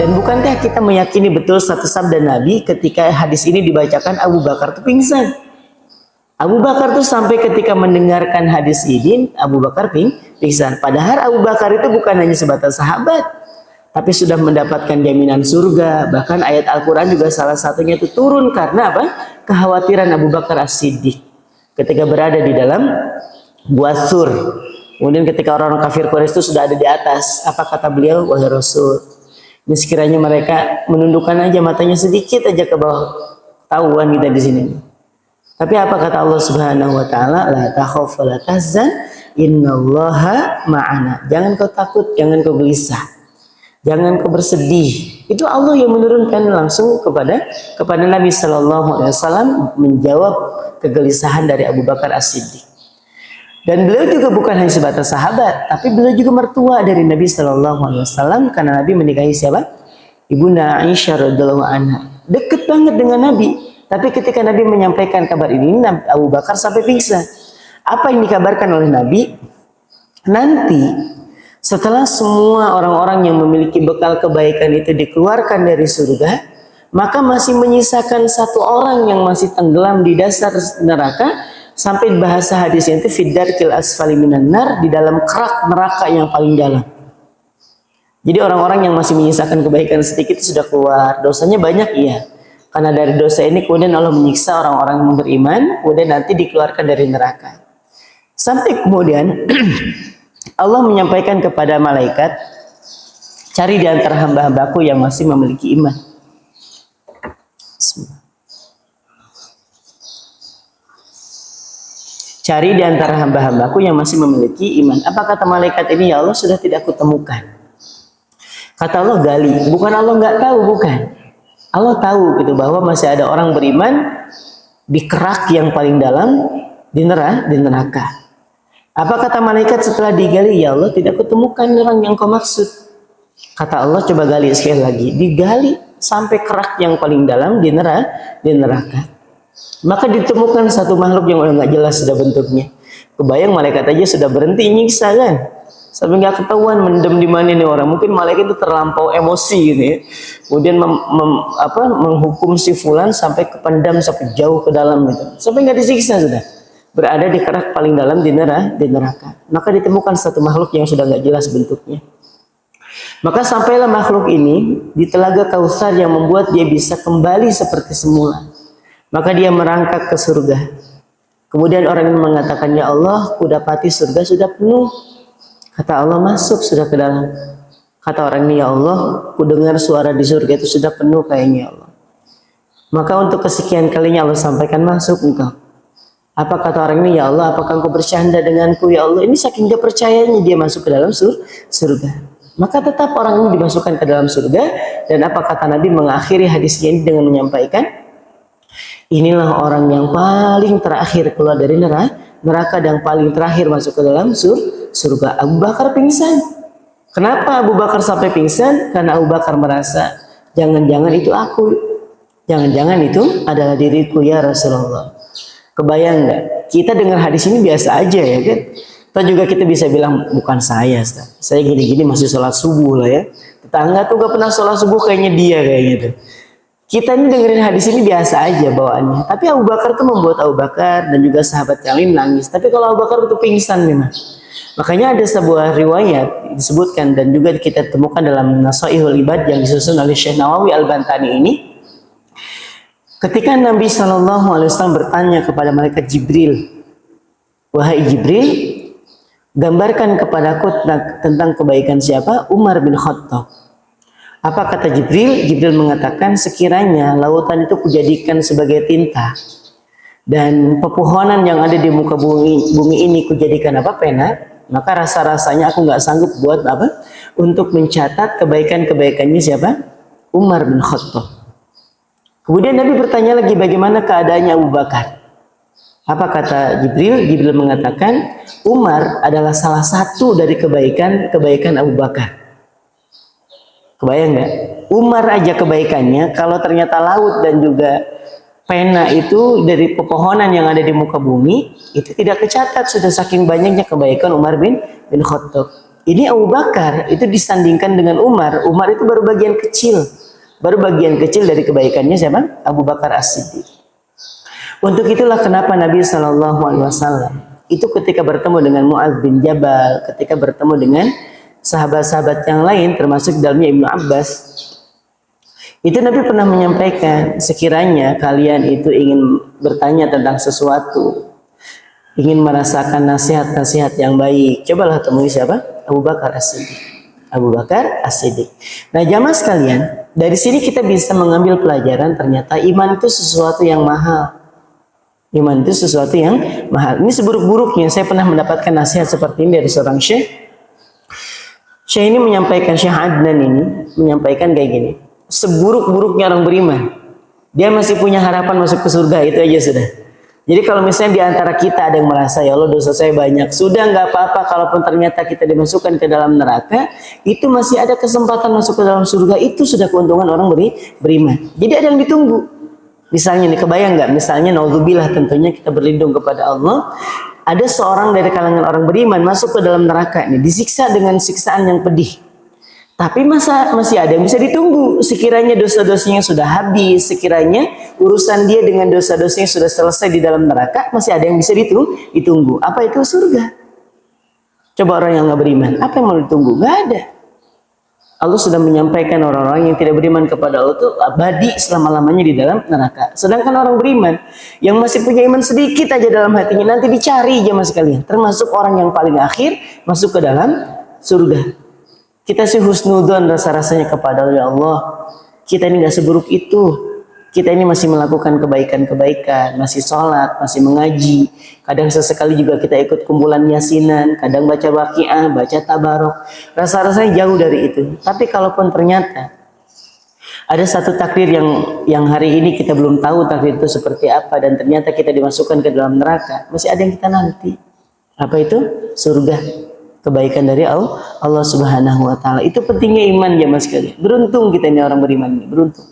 Dan bukankah kita meyakini betul satu sabda Nabi ketika hadis ini dibacakan Abu Bakar itu pingsan. Abu Bakar tuh sampai ketika mendengarkan hadis ini Abu Bakar pingsan. Padahal Abu Bakar itu bukan hanya sebatas sahabat, tapi sudah mendapatkan jaminan surga. Bahkan ayat Al-Quran juga salah satunya itu turun karena apa? Kekhawatiran Abu Bakar As-Siddiq ketika berada di dalam Gua Tsur. Kemudian ketika orang-orang kafir Quraisy itu sudah ada di atas, apa kata beliau? Wahai Rasul, ini sekiranya mereka menundukkan aja matanya sedikit aja ke bawah, tahuan kita di sini. Tapi apa kata Allah Subhanahu wa taala? La takhaf wa la tahzan, innallaha ma'ana. Jangan kau takut, jangan kau gelisah. Jangan kau bersedih. Itu Allah yang menurunkan langsung kepada Nabi sallallahu alaihi wasallam menjawab kegelisahan dari Abu Bakar As-Siddiq. Dan beliau juga bukan hanya sebatas sahabat, tapi beliau juga mertua dari Nabi sallallahu alaihi wasallam karena Nabi menikahi siapa? Ibunda Aisyah radhiyallahu anha. Dekat banget dengan Nabi. Tapi ketika Nabi menyampaikan kabar ini, Abu Bakar sampai pingsan. Apa yang dikabarkan oleh Nabi? Nanti setelah semua orang-orang yang memiliki bekal kebaikan itu dikeluarkan dari surga, maka masih menyisakan satu orang yang masih tenggelam di dasar neraka, sampai bahasa hadisnya itu fiddarkil asfali minan nar, di dalam kerak neraka yang paling dalam. Jadi orang-orang yang masih menyisakan kebaikan sedikit itu sudah keluar, dosanya banyak iya. Karena dari dosa ini kemudian Allah menyiksa orang-orang yang beriman, kemudian nanti dikeluarkan dari neraka. Sampai kemudian Allah menyampaikan kepada malaikat, cari di antara hamba-hambaku yang masih memiliki iman. Cari di antara hamba-hambaku yang masih memiliki iman. Apa kata malaikat ini? Ya Allah, sudah tidak kutemukan. Kata Allah, gali. Bukan Allah nggak tahu, bukan. Allah tahu gitu bahwa masih ada orang beriman di kerak yang paling dalam di neraka. Apa kata malaikat setelah digali? Ya Allah, tidak kutemukan orang yang kau maksud. Kata Allah, coba gali sekali lagi. Digali sampai kerak yang paling dalam di neraka. Maka ditemukan satu makhluk yang udah nggak jelas sudah bentuknya. Kebayang malaikat aja sudah berhenti nyiksa kan? Sampai nggak ketahuan mendem di mana nih orang. Mungkin malaikat itu terlampau emosi gitu ya. Kemudian menghukum si fulan sampai kependam sampai jauh ke dalam gitu. Sampai nggak disiksa sudah. Berada di kerak paling dalam di neraka. Maka ditemukan satu makhluk yang sudah nggak jelas bentuknya. Maka sampailah makhluk ini di telaga Kautsar yang membuat dia bisa kembali seperti semula. Maka dia merangkak ke surga. Kemudian orang ini mengatakan, ya Allah, kudapati surga sudah penuh. Kata Allah, masuk sudah ke dalam. Kata orang ini, ya Allah, kudengar suara di surga itu sudah penuh kayaknya, ya Allah. Maka untuk kesekian kalinya Allah sampaikan, masuk engkau. Apa kata orang ini? Ya Allah, apakah engkau bercanda denganku? Ya Allah, ini saking dia percayanya dia masuk ke dalam surga. Maka tetap orang ini dimasukkan ke dalam surga. Dan apa kata Nabi mengakhiri hadisnya ini dengan menyampaikan, inilah orang yang paling terakhir keluar dari neraka dan paling terakhir masuk ke dalam surga. Abu Bakar pingsan. Kenapa Abu Bakar sampai pingsan? Karena Abu Bakar merasa, jangan-jangan itu aku. Jangan-jangan itu adalah diriku ya Rasulullah. Kebayang nggak? Kita dengar hadis ini biasa aja ya kan? Atau juga kita bisa bilang, bukan saya Ustaz. Saya gini-gini masih sholat subuh lah ya. Tetangga tuh gak pernah sholat subuh kayaknya dia kayak gitu. Kita ini dengerin hadis ini biasa aja bawaannya. Tapi Abu Bakar tuh membuat Abu Bakar dan juga sahabat yang lain nangis. Tapi kalau Abu Bakar itu pingsan memang. Makanya ada sebuah riwayat disebutkan dan juga kita temukan dalam Nasaihul Ibad yang disusun oleh Syekh Nawawi Al-Bantani ini. Ketika Nabi SAW bertanya kepada malaikat Jibril, wahai Jibril, gambarkan kepadaku tentang kebaikan siapa? Umar bin Khattab. Apa kata Jibril? Jibril mengatakan, sekiranya lautan itu kujadikan sebagai tinta dan pepohonan yang ada di muka bumi ini kujadikan apa? Pena. Maka rasa-rasanya aku nggak sanggup buat apa? Untuk mencatat kebaikan-kebaikannya siapa? Umar bin Khattab. Kemudian Nabi bertanya lagi, bagaimana keadaannya Abu Bakar? Apa kata Jibril? Jibril mengatakan, Umar adalah salah satu dari kebaikan Abu Bakar. Kebayang nggak? Umar aja kebaikannya, kalau ternyata laut dan juga pena itu dari pepohonan yang ada di muka bumi, itu tidak kecatat sudah saking banyaknya kebaikan Umar bin Khattab. Ini Abu Bakar itu disandingkan dengan Umar. Umar itu baru bagian kecil. Baru bagian kecil dari kebaikannya siapa? Abu Bakar As-Siddiq. Untuk itulah kenapa Nabi SAW itu ketika bertemu dengan Mu'adz bin Jabal, ketika bertemu dengan sahabat-sahabat yang lain, termasuk dalamnya Ibnu Abbas, itu Nabi pernah menyampaikan, sekiranya kalian itu ingin bertanya tentang sesuatu, ingin merasakan nasihat-nasihat yang baik, cobalah temui siapa? Abu Bakar As-Siddiq. Abu Bakar As-Siddiq. Nah, jamaah sekalian, dari sini kita bisa mengambil pelajaran ternyata iman itu sesuatu yang mahal. Iman itu sesuatu yang mahal. Ini seburuk-buruknya saya pernah mendapatkan nasihat seperti ini dari seorang syekh. Syekh ini menyampaikan, Syekh Adnan ini menyampaikan kayak gini. Seburuk-buruknya orang beriman, dia masih punya harapan masuk ke surga, itu aja sudah. Jadi kalau misalnya di antara kita ada yang merasa, ya Allah dosa saya banyak, sudah nggak apa-apa kalaupun ternyata kita dimasukkan ke dalam neraka, itu masih ada kesempatan masuk ke dalam surga, itu sudah keuntungan orang beriman. Jadi ada yang ditunggu. Misalnya nih, kebayang nggak? Misalnya naudzubillah, tentunya kita berlindung kepada Allah. Ada seorang dari kalangan orang beriman masuk ke dalam neraka ini, disiksa dengan siksaan yang pedih. Tapi masih ada yang bisa ditunggu. Sekiranya dosa-dosanya sudah habis, sekiranya urusan dia dengan dosa-dosanya sudah selesai di dalam neraka, masih ada yang bisa ditunggu. Apa itu? Surga. Coba orang yang nggak beriman, apa yang mau ditunggu? Nggak ada. Allah sudah menyampaikan orang-orang yang tidak beriman kepada Allah itu abadi selama-lamanya di dalam neraka. Sedangkan orang beriman yang masih punya iman sedikit aja dalam hatinya, nanti dicari aja mas kalian. Termasuk orang yang paling akhir masuk ke dalam surga. Kita sih husnudzon rasa-rasanya kepada Allah. Ya Allah, kita ini gak seburuk itu. Kita ini masih melakukan kebaikan-kebaikan, masih sholat, masih mengaji. Kadang sesekali juga kita ikut kumpulan yasinan, kadang baca waqiah, baca tabarok. Rasa-rasanya jauh dari itu. Tapi kalaupun ternyata ada satu takdir yang hari ini kita belum tahu takdir itu seperti apa, dan ternyata kita dimasukkan ke dalam neraka, masih ada yang kita nanti. Apa itu? Surga. Kebaikan dari Allah Subhanahu wa ta'ala. Itu pentingnya iman ya mas sekalian. Beruntung kita ini orang beriman ini, beruntung.